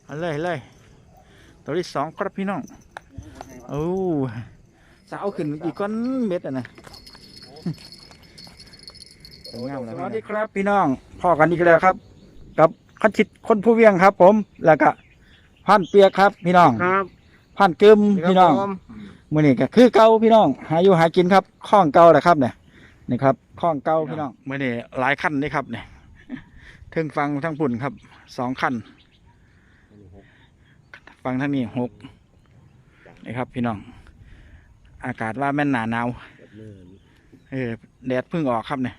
เอาเลยตัวที่สองครับพี่น้องโอ้สาวขึ้นอีกก้อนเม็ดอ่ะนะสวยงามเลยสวัสดีครับพี่น้องพ่อกันอีกแล้วครับกับคันชิดคนผู้เวียงครับผมแล้วก็พันเปียกครับพี่น้องครับพันกึมพี่น้องมื้อนี้ก็คือเก่าพี่น้องหาอยู่หากินครับคล้องเก่าแหละครับเนี่ยนี่ครับคล้องเก่าพี่น้องมื้อนี้หลายขั้นนี่ครับเนี่ยถึงฟังทั้งปุ่นครับ2ขั้นฟังทั้งนี้6นี่ครับพี่น้องอากาศว่าแม่นหนาหนาวแดดเพิ่งออกครับเนี่ย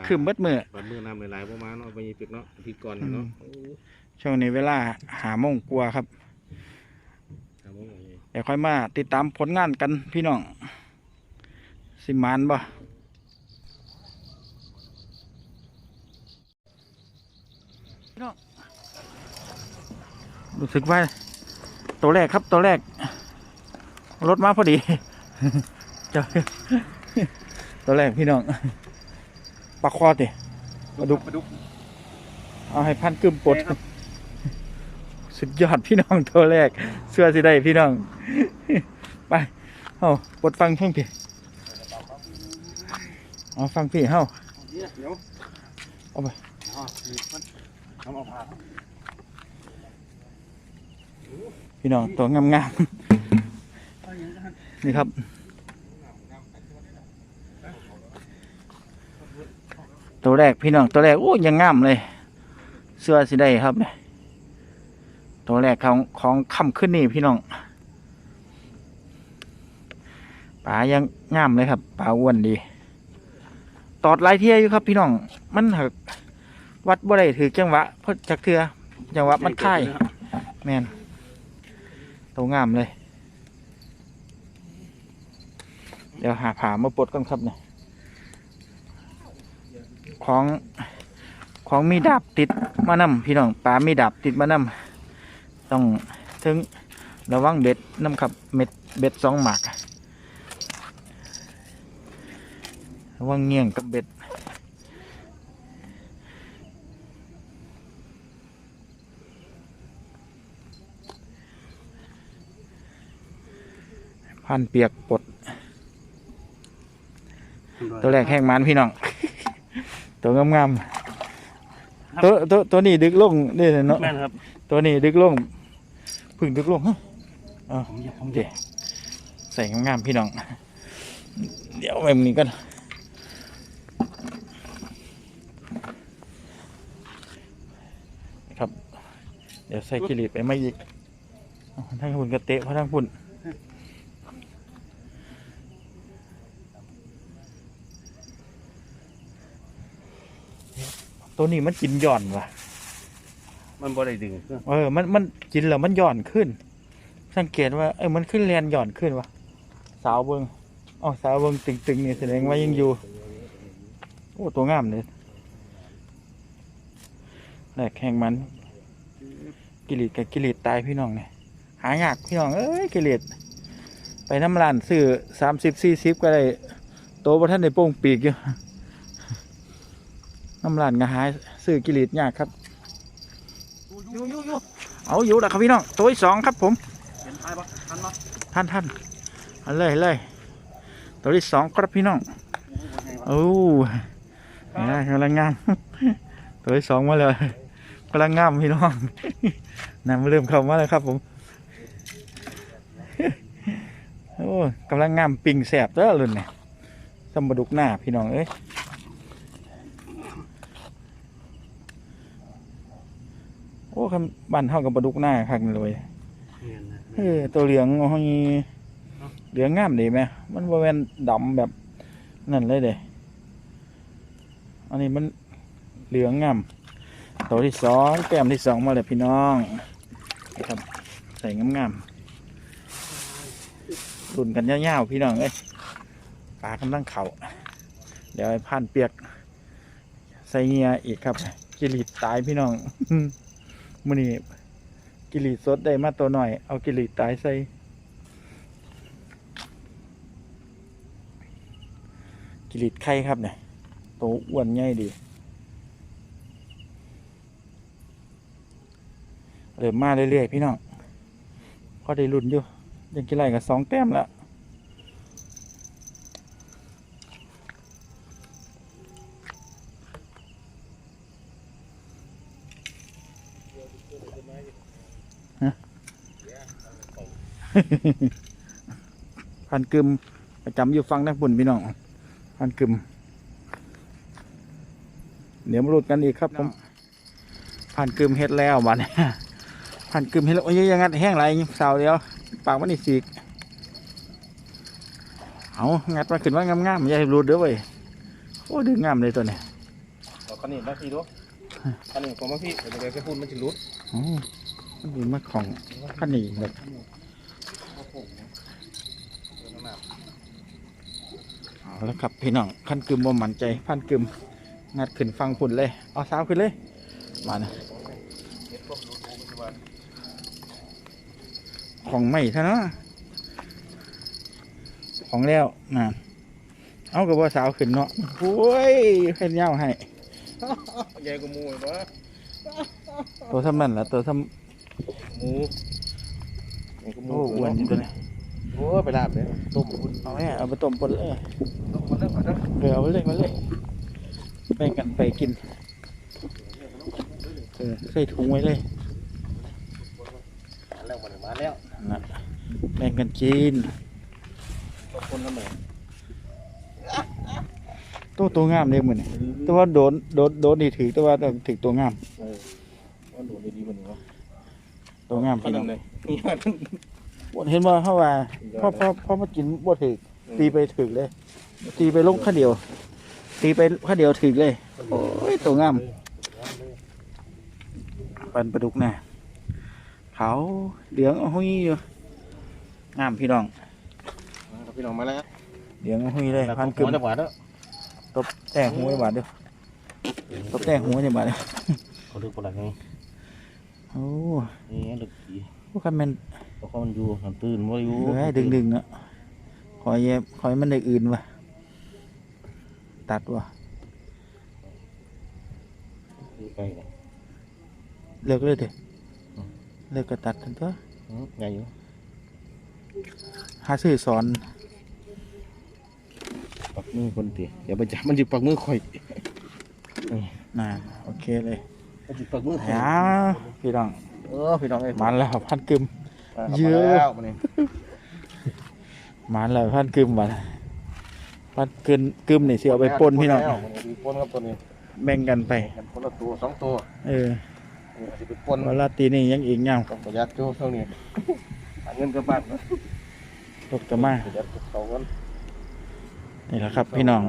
คือมืดมืดน้ำหลายๆประมาณเนาะไปยิบเนาะที่ก่อนเนาะช่วงนี้เวลา5 โมงกว่าครับเดี๋ยวค่อยมาติดตามผลงานกันพี่น้องสิมานบ่พี่น้องรู้สึกว่าตัวแรกครับตัวแรกรถมาพอดีเจอตัวแรกพี่น้องปลาคอติปลาดุกเอาให้พันกึมปลดสุดยอดพี่น้องตัวแรกเสื้อสิได้พี่น้องไปเอาปลดฟังเพิ่งพี่เอาฟังพี่เฮ้าเอาไปพี่น้องตัวงามๆนี่ครับตัวแรกพี่น้องตัวแรกโอ้ยังงามเลยเสื้อสิได้ครับเนี่ยตัวแรกของค่ำขึ้นนี่พี่น้องปลายังงามเลยครับปลาอ้วนดีตอดลายเทียอยู่ครับพี่น้องมันหักวัดบ่ได้ถือจังหวะเพราะจักเทือจังหวะมันค่ายแมนตัวงามเลยเดี๋ยวหาผามาปลดกันครับเนี่ยของมีดาบติดมานำพี่น้องปลามีดาบติดมานำต้องถึงระวังเบ็ดน้ำครับเบ็ด2 หมากระวังเงี้ยงกับเบ็ดพันเปียกปลดตัวแรกแห้งมันพี่น้องตัวงามๆตัวนี้ดึกลงนี่เนาะตัวนี้ดึกลงพึ่งดึกลงเดี๋ยวใส่งามๆพี่น้องเดี๋ยวแบบนี้กันครับเดี๋ยวใส่กิริตไปไม่อีกทั้งหุ่นกระเตะเพราะทั้งหุ่นตัวนี้มันกินหย่อนว่ะมันบ่ได้ดึงมันกินแล้วมันหย่อนขึ้นสังเกตว่ามันขึ้นแรงหย่อนขึ้นว่ะสาวเบิ้งสาวเบิ้งตึงๆนี่แสดงว่ายังอยู่โอ้ตัวงามเลยแหลกแข่งมันกิริตกับกิริตตายพี่น้องเนี่ยหายากพี่น้องกิริตไปน้ำร้านซื้อ30-40ก็ได้โตบ่ทันได้โป่งปีกอยู่น้ำร้านก็หาซื้อกิริตยากครับเอาอยู่แล้วครับพี่น้องตัวที่2ครับผมท่านเอาเลยตัวที่2ครับพี่น้องโอ้กำลังงามตัวที่2มาเลยกำลังงามพี่น้องน้ำเริ่มเข้ามาแล้วครับผมโอ้กำลังงามปิ่งแสบเด้อรุ่นเนี่ยสมดุกหน้าพี่น้องโอ้คำบ้านเท่ากับปลาดุกหน้าคักเลยตัวเหลืองเหลืองงามดีไหมมันบริเวณดำแบบนั่นเลยเด้อันนี้มันเหลืองงามตัวที่2แก้มที่2มาเลยพี่น้องครับใส่งามๆรุ่นกันยาวๆพี่น้องปลากำลังเข่าเดี๋ยวผ่านเปียกใส่เงียอีกครับกิริตตายพี่น้องมื้อนี้กิริตสดได้มาตัวหน่อยเอากิริตตายใส่กิริตไข่ครับเนี่ยตัวอ้วนใหญ่ดี ริ่มมาเรื่อยๆพี่น้องพอได้ลุ้นอยู่ยังกี่ไรกับ2 แต้มแล้วพันกึมประจำอยู่ฟังนักบุญพี่น้องพันกึมเดี๋ยวมาลุ้นกันอีกครับผมพันกึมเฮ็ดแล้วบัดนี้พันกึมเฮ็ดแล้วโอ้ยยังงัดแห้งไรสาวเดียวปากมันนี่สีกเอางัดมาขึ้นว่างามๆอย่าให้รูดเด้อเว้ยโอ้ดึงงามเลยตัวนี้ เอาคันนี้มาพี่ดูคันนี้ผมมาพี่เดี๋ยวไปพูดมันจะรุด อ๋อมันดูมาของขันนี้แบบเอาแล้วครับพี่น้องขันกึมบ่มั่นใจพันกึมงัดขึ้นฟังพุ่นเลยเอาสาวขึ้นเลยมานะของใหม่ท่านะของแล้วน่ะเอากับว่าสาวขึ้นเนาะโอ้ยเห็นเงาให้ ใหญ่กว่าหมูเหรอ ตัวทำนั่นแหละตัวท หมูใหญ่กว่าห ำ มู โอ้อ้วนอยู่ตัวนี้ โอ้ไปลาบเลยต้มคุณ เอาเนี่ยเอาไปต้มปนเลย ต้มคนละคนละ เอาไปเลยมาเลยแบ่งกันไปกินใส่ถุงไว้เลย แล้วมันมาแล้ว นะแบ่งกันกิน ต้มคนละเหมือน ตัวงามเลยเหมือนแต่ว่าโดนนี่ถือแต่ว่าถือตัวงาม ว่าดูดีๆมันเนาะ ตัวงามพี่น้อง เลยนี่มัน เห็นว่าเขาว่าพ่อมากินบ่ถือตีไปถือเลย ตีไปลงข้าเดียว ตีไปข้าเดียวถือเลยโอ้ยตัวงามปันปลาดุกน่ะเขาเหลืองเอาหุ้ยอยู่งามพี่น้อง พี่น้องมาแล้ว เหลืองเอาหุ้ยเลยพันกึ่ม จังหวัดแล้ว ตบแต่งหูไว้บาทเดียวตบแต่งหูไว้บาทเดียว เขาดึกปลาไง โอ้ นี่ดึกดี พวกมัน เพราะมันอยู่มันตื่นว่าอยู่ ดึงเนาะคอยมันได้อื่นวะตัดวะ ไก่ เลิกเลยเถอะเลิกก็ตัดทันตัว ใหญ่อยู่ หาซื้อสอน ปักมือคนเตี๋ยอย่าไปจับมันจิปักมือข่อย น่ะโอเคเลย มันจิปักมือข่อย ยาพี่น้อง พี่น้องเอ้ย มันแล้วพันกึม เยอะมันนี่ มันแล้วพันกึมบาทพันกึมนี่สิเอาไปปนพี่น้อง ปนครับตัวนี้ แบ่งกันไป คนละตัว2 ตัว สิไปปน เวลาตีนี่ยังอีกอย่าง ต้องประหยัดโจ้เท่านี้หาเงินกับบ้าน ตกจะมา ประหยัดเขากัน นี่แหละครับพี่น้อง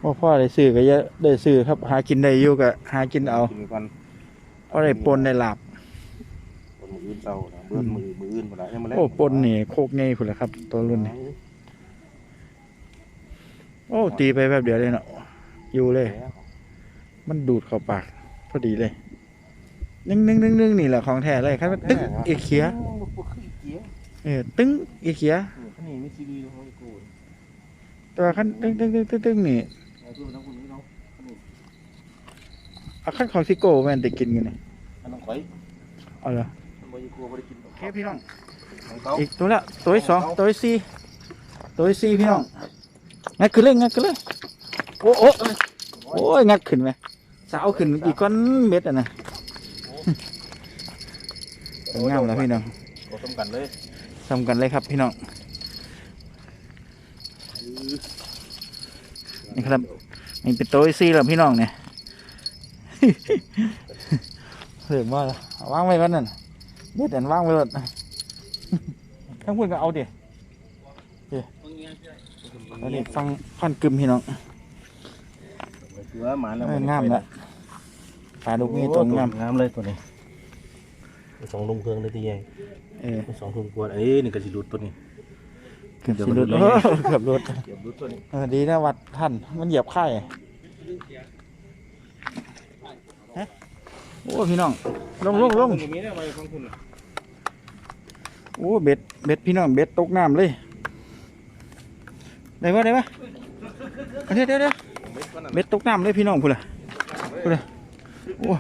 ว่าพ่อได้ซื้อก็จะได้ซื้อครับ หากินได้อยู่ก็หากินเอา กินกัน เพราะได้ปนได้หลับ ปนมืออื่นเศร้านะเบื่อมืออื่นหมดแล้วยังมาแล้ว โอ้ปนนี่โคกไงพุ่นละครับ ตัวรุ่นนี่โอ้ตีไปแบบเดียวเลยเนาะอยู่เลย มันดูดเข้าปากพอดีเลยนึ่งนี่แหละของแท้เลยครับตึ้งอีเขียตึ้งอีเขีย ข้างนี้มีซีดีของกู แต่ว่าขั้นตึ้งนี่ เอาตัวทั้งคนนี้เนาะ เอาขั้นของซิโก้แม่นแต่กินกันนี่ อันน้องข่อย เอาเหรอ มันบ่อยู่กลัวบ่ได้กิน โอเคพี่น้อง ของเขา อีกตัวละตัวที่2ตัวที่4ตัวที่4พี่น้องงัดขึ้นเลยโอ้ยงัดขึ้นไหมสาวขึ้นอีกก้อนเม็ดอ่ะนะงามแล้วพี่น้อง โอ้ต้มกันเลย ทำกันเลยครับพี่น้องนี่ครับนี่เป็นตัวที่4แล้วพี่น้องเนี่ย เห็นว่าเอาวางไว้ก่อนนั่นเม็ดอันวางไว้ก่อนทั้งพูดก็เอาดิตอนนี้ฟังพันกึมพี่น้อง เสือหมาแล้ว งามแล้วปลาดุกนี่ตัวงาม งามเลยตัวนี้2 ลุงเครื่องเลยที่ใหญ่ 2 ถุงกวนนี่ก็สิรุดตัวนี้ เกือบสิรุดเกือบรุด เก็บรุดตัวนี้ ดีนะวัดท่านมันเหยียบไข่โอ้พี่น้องลง มีได้ไว้ของคุณ โอ้เบ็ดพี่น้องเบ็ดตกน้ำเลยได้ปะเดี๋ยวเบ็ดตกน้ำเลยพี่น้องพูดเลย โอ้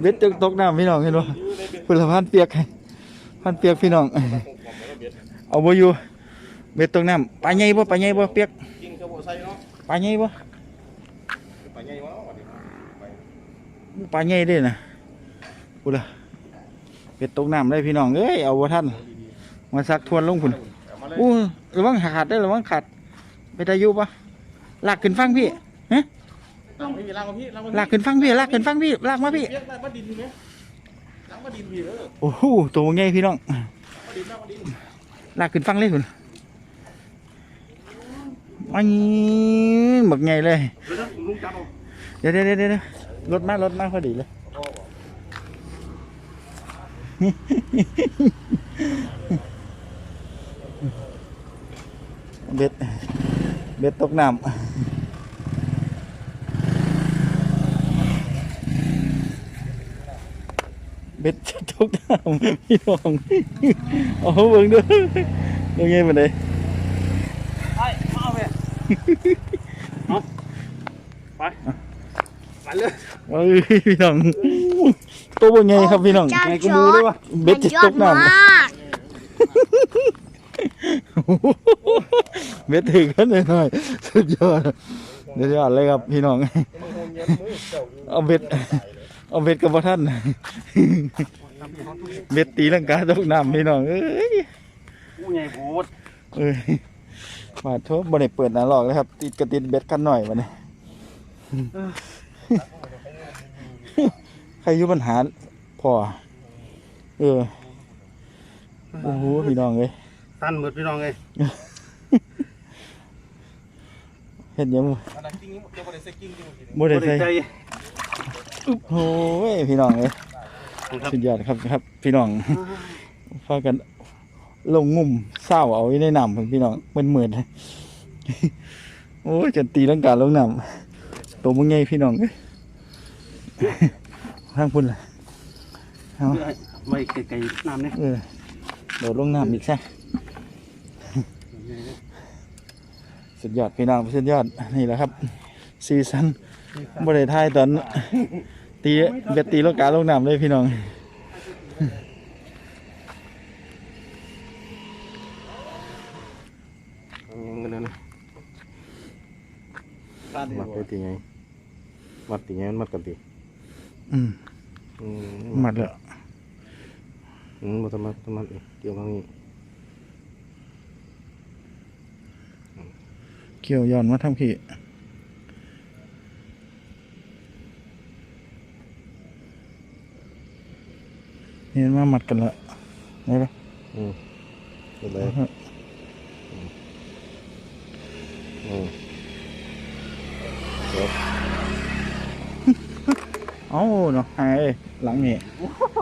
เบ็ดตกน้ำพี่น้องเห็นบ่พลพันเปียกพันเปียกพี่น้องเอาบ่อยู่เบ็ดตกน้ำปลาใหญ่บ่เปียก กินกระบอกใส่เนาะ ปลาใหญ่บ่ ไปไงวะ ปลาใหญ่เด้น่ะพูดละเบ็ดตกน้ำได้พี่น้องเอ้ยเอาบ่ทันมาซักทวนลงพุ่นอู้ระวังขาดได้ระวังขาดไปได้อยู่ปะลากขึ้นฟังพี่ฮะ ไม่มีลากมาพี่ ลากขึ้นฟังพี่ลากขึ้นฟังพี่ลากมาพี่ ลากมาดินพี่ไหมลากมาดินพี่ โอ้โหตัวใหญ่พี่น้อง มาดินลากมาดิน ลากขึ้นฟังเลยคุณมันหมึกใหญ่เลย เดี๋ยวลุงจับเอา เดี๋ยวรถมาพอดีเลยเบ็ดตกน้ำเบ็ดตกน้ำพี่น้องโอ้โหเบิ่งดูดูไงมันเลย ไปมาเอาไปเอาไปเลย เอ้ยพี่น้องตัวเป็นไงครับพี่น้อง จ้า ไงกูมูด้วยวะเบ็ดจะตกน้ำ เบ็ดถึงกันหน่อยสุดยอดเลยครับพี่น้องเอาเบ็ดกับพ่อท่านเบ็ดตีลังกาตกน้ำพี่น้องเอ้ย กูใหญ่โพด เอ้ยมาโทษบนไหนเปิดหนาหลอกเลยครับติดกระติดเบ็ดกันหน่อยวันนี้ใครอยู่ปัญหาพอโอ้โหพี่น้องเลย ตันหมดพี่น้องเลย เห็นยัง อะไรจริงเดี๋ยวบ่ได้ใส่กิ้ง บ่ได้ใส่โอ้ยพี่น้องเลยสุดยอดครับพี่น้องพากันลงงุ่มเศร้าเอาไว้ในน้ำพี่น้องเหมือนโอ้ยจนตีลังกาลงน้ำตัวมึงไงพี่น้องทางพุ่นล่ะเอา ไว้ไกลๆน้ำเนี่ย โดดลงน้ำอีกซะสุดยอดพี่น้องสุดยอดนี่แหละครับซีซั่นบริไทยตอนตีเบ็ดตีลังกาลงน้ำเลยพี่น้องเงินนั่นมัดได้ตีไงมัดตีไงมัดกันตี หมัดเลย บ่ต้องมัดเกี่ยวกับนี้ เกี่ยวย้อนมาทำขี้เห็นว่าหมัดกันละนี่ปะ เป็นไรเอ้าเนาะไอ้หลังนี่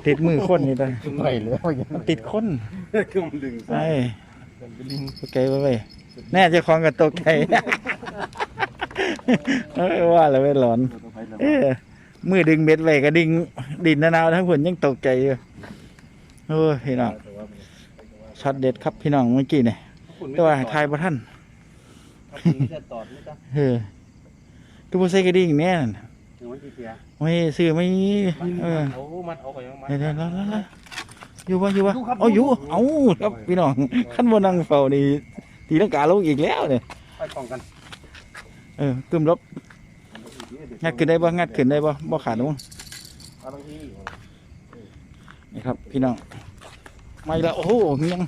ติดมือคนนี่ได้ ไปเลย มันติดคน ก็มันดึง ไอ้ตกใจไปแน่เจะคล้าของกับตกใจว่าแล้วไม่หลอนมือดึงเบ็ดไว้ก็ดึงดินนาวทั้งผลยังตกใจอยู่โอ้ยพี่น้องช็อตเด็ดครับพี่น้องเมื่อกี้เนี่ยตัวทายบ่ท่านตัวบ่ใส่กระดิ่งเนี่ยไม่ซื้อไม่มัดเอาไปยังมัด เดี๋ยวอยู่วะเอาอยู่เอาครับพี่น้องขั้นบนนั่งเฝ้านี่ตีลังกาลงอีกแล้วเนี่ย ไปป้องกัน กึมลบงัดขึ้นได้บ่ขาดลงนี่ครับพี่น้องไม่ละโอ้โหยัง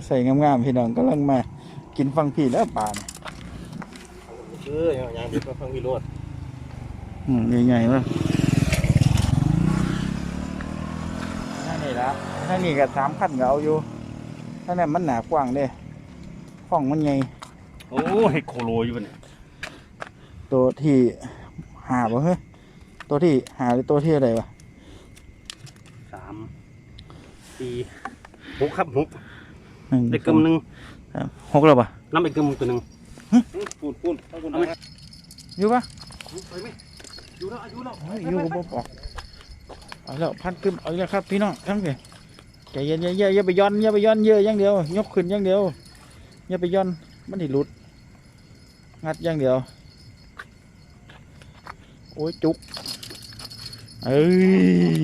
ใส่งามๆพี่น้องกำลังมากินฟังพี่แล้วป่านอย่างนี้ก็ฟังวิโรจน์ ใหญ่ๆมากนี่ละถ้านี่ก็3 ขั้นก็เอาอยู่ถ้านั่นมันหนากว้างเด้ฟ้องมันใหญ่ โอ้ให้โคโลอยู่เนี่ย ตัวที่หาบ่เฮ้ยตัวที่หาหรือตัวที่อะไรวะ 3 4 6ครับ6ได้กำนึง 6แล้วปะ น้ำอีกกำตัวนึงปูนอยู่ปะ ไปไหมอยู่แล้วอยู่ก็บอกเอาแล้วพันกึมเอาแล้วครับพี่น้องทั้งเลยใจเย็นอย่าไปย้อนเยอะอย่างเดียวยกขึ้นอย่างเดียวอย่าไปย้อนมันถิหลุดงัดอย่างเดียว โอ้ยจุกเอ้ย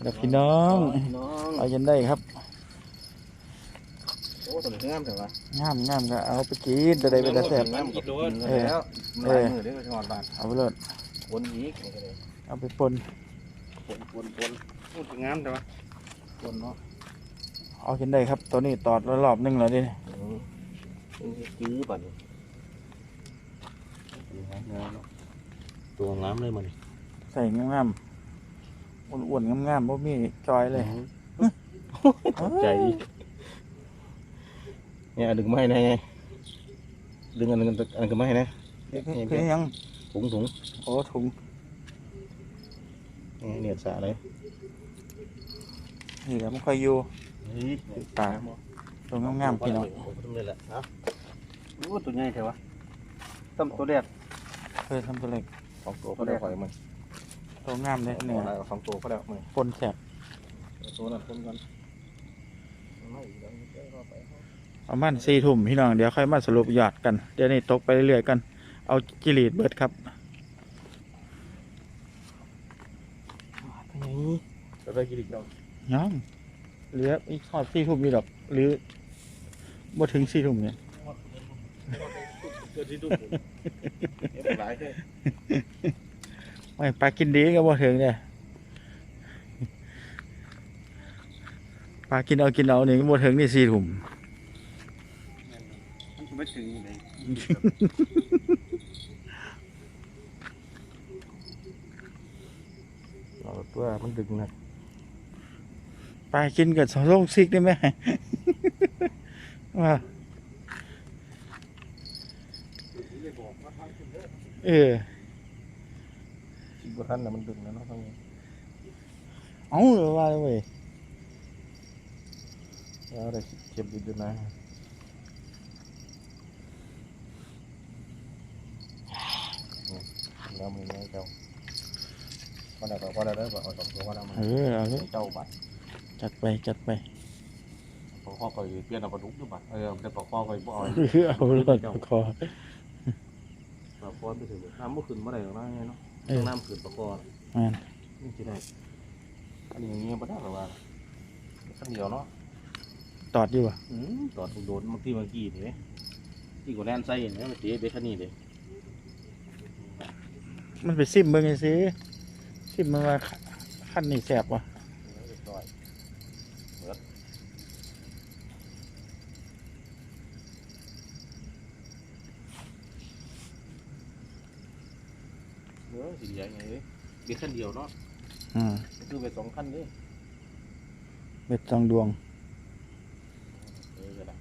แล้วพี่น้อง น้อง เอาจนได้ครับ โอ้ตัวนี้งามแต่ว่า งามก็เอาไปกินจะได้เป็นตาแซ่บ งามกับกินแล้วมันหลายมือได้ก็ชอนบ้าน เอาไปเลย วนอีกนี่ก็เลย เอาไปปน พูดงามแต่ว่าวนเนาะ เอาจนได้ครับตัวนี้ตอดรอบนึงแล้วดิ จื้อป่ะนี่ตัวงามเลยมัน ใส่งามอ้วนๆงามๆบ่มีจอยเลย ใจเนี่ยดึงไม่นะดึงอันก็ไม่นะ คือยัง ถุง โอ้ถุง เนี่ยสะเลย นี่แหละมันค่อยอยู่ปลาตัวงามๆพี่น้อง ทำเลยแหละนะโอ้ตัวใหญ่แถวะต้มตัวแรก เคยทำตัวเล็ก 2 ตัวก็ได้ข่อยมัน ตัวงามเลยเนี่ย 2 ตัวก็ได้มัน ปนแสบ ตัวนั้นคนกัน ประมาณ4 ทุ่มพี่น้องเดี๋ยวค่อยมาสรุปยอดกันเดี๋ยวนี้ตกไปเรื่อยๆกันเอาจิลีดเบิดครับ จะได้กี่ดิบดอก ยังเหลืออีกทอด4 ทุ่มอยู่ดอกหรือบ่ถึง4 ทุ่มเนี่ย เกิดที่ดุหลายแค่ ไม่ปลากินดีก็บ่ถึงเนี่ยปลากินเอานี่ก็บ่ถึงนี่4 ทุ่ม มันไม่ถึงเลยตัวมันดึงนะ ปลากินกับสองซิกได้ไหม ว่าเออ คิดว่าท่านน่ะมันดึงนะเนาะทั้งนี้ เอาหรือว่าเว้ย แล้วได้เก็บดิบนะแล้วมือเจ้าพอได้พอได้แล้วเอา2 ตัวว่าแล้วมัน เอาเลย เจ้าบัตร จัดไป ปลาข้อก็เปลี่ยนเอาปลาดุกด้วยบัตรแต่ปลาข้อก็บ่เอา เอาเลยคอ ปลาข้อไปถึงน้ำเมื่อคืนเมื่อไหร่หรอกนะไงเนาะน้ำคืนปลาข้อ มัน นี่จะได้อันนี้อย่างเงี้ยบ่ได้หรอว่าขั้นเดียวเนาะ ตอดอยู่วะ ตอดโดนบางทีเมื่อกี้นี่ที่กูแล่นไส้เนี่ยมันเตะเบคานี่เลย มันไปซิมเบิ่งไงสิซิมมันว่าขั้นนี่แสบวะ เรียบร้อยเบิดสีใหญ่ไงเบคขั้นเดียวเนาะคือไป2 ขั้นนี่ เบ็ด2 ดวง ก็ได้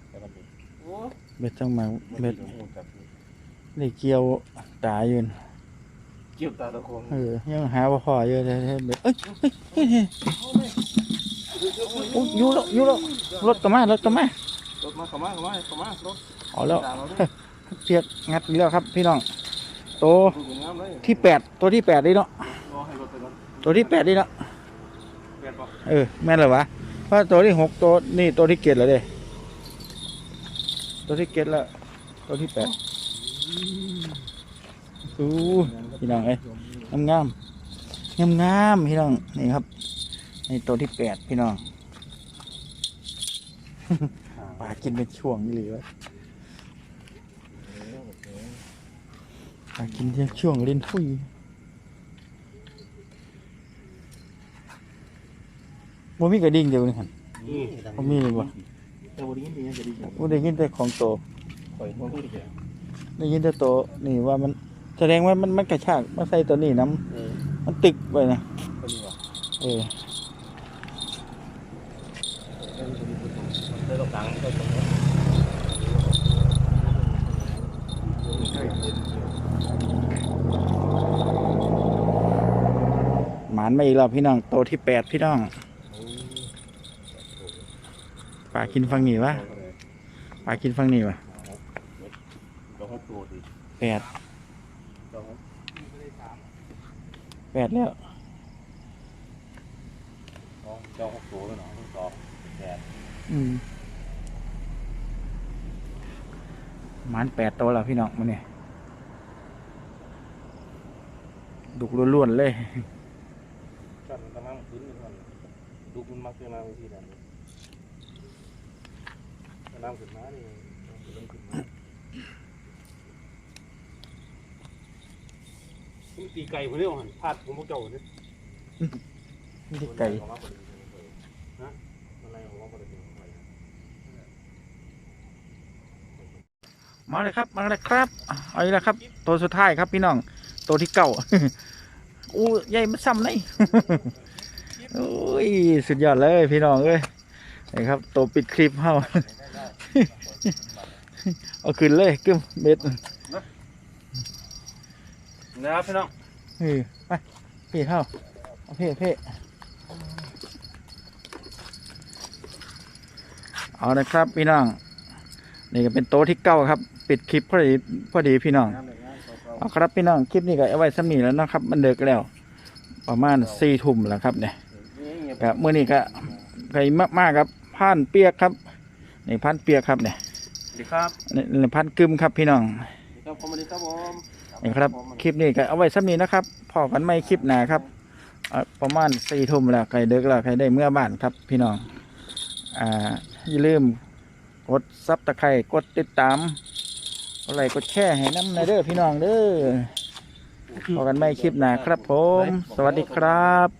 แต่มันเป็นโอ้ เบ็ด2 มาเบ็ด จับ ได้เกี่ยวตาอยู่น่ะ เกี่ยวตาตะคง ยังหาว่าพอเยอะเลยเบ็ดเอ้ยโอ้ยอยู่แล้วรถก็มารถ รถมาเข้ามา รถ เอาแล้วเปียกงัดอีกแล้วครับพี่น้องตัว ดูงามเลย ที่8ตัวที่8นี่เนาะ รอให้รถไปก่อน ตัวที่8นี่เนาะ เปลี่ยนป่ะ แม่นเหรอวะเพราะตัวที่6ตัวนี่ตัวที่7แล้วเด้ตัวที่7แล้วตัวที่8อู้พี่น้องเอ้ยงามพี่น้องนี่ครับนี่ตัวที่8พี่น้อง ปลากินเป็นช่วงนี่เลยวะปลากินเป็นช่วงลิ้นฟุยบ่มีกระดิ่งเดียวนี่ครับ นี่ บ่มีเลยบ่ แต่วันนี้มีอะไรดีจัง บ่ได้ยินแต่ของโต ปล่อยมันพูดดีกว่า ได้ยินแต่โตนี่ว่ามันแสดงว่ามันกระชากมาใส่ตัวนี้น้ำมันตึกไปนะ ก็ดีว่ะ มันได้ตรงกลางไม่ได้ตรงนี้ หมานมาอีกแล้วพี่น้องโตที่8พี่น้องปลากินฟังนี่วะปลากินฟังนี่วะ เราให้ตัวดี 8 เราให้ 8แล้ว เจ้า6 ตัวแล้วเนาะ2 8 หมาน8ตัวแล้วพี่น้องมันนี่ ดุกล้วนๆเลย จัดกำลังขึ้นมันดูมันมักจะน้ำที่นั่นน้ำขึ้นมานี่ขึ้นมาตีไก่คนเดียวหันพลาดผมพวกเจ้าเนี่ย นี่ไก่มาเลยครับมาเลยครับเอาอีกแล้วครับตัวสุดท้ายครับพี่น้องตัวที่เก่า อู้ใหญ่มันซ้ำเลย โอ้ยสุดยอดเลยพี่น้องเอ้ยนี่ครับตัวปิดคลิปเฮา เอาขึ้นเลยกึ้มเบ็ด นะครับพี่น้อง ไปพี่เฮาเอาพี่เอานะครับพี่น้องนี่ก็เป็นโต๊ะที่เก้าครับปิดคลิปพอดีพี่น้องเอาครับพี่น้องคลิปนี้ก็เอาไว้สมีแล้วนะครับมันเดึกแล้วประมาณ4 ทุ่มแล้วครับเนี่ยกับเมื่อนี้ก็ไก่มากๆครับผ่านเปียกครับนี่ผ่านเปียกครับเนี่ย สวัสดีครับ นี่ผ่านกึมครับพี่น้อง ครับผมสวัสดีครับผม นี่ครับคลิปนี้ก็เอาไว้สมีนะครับพอกันไม่คลิปหน้าครับประมาณ4 ทุ่มแล้วไก่เดึกแล้วไก่ได้เมื่อบ้านครับพี่น้องอย่าลืมกดซับตะไคร่กดติดตามกดไลค์กดแชร์ให้น้ำในเด้อพี่น้องเด้อพอกันไม่คลิปหน้าครับผมสวัสดีครับ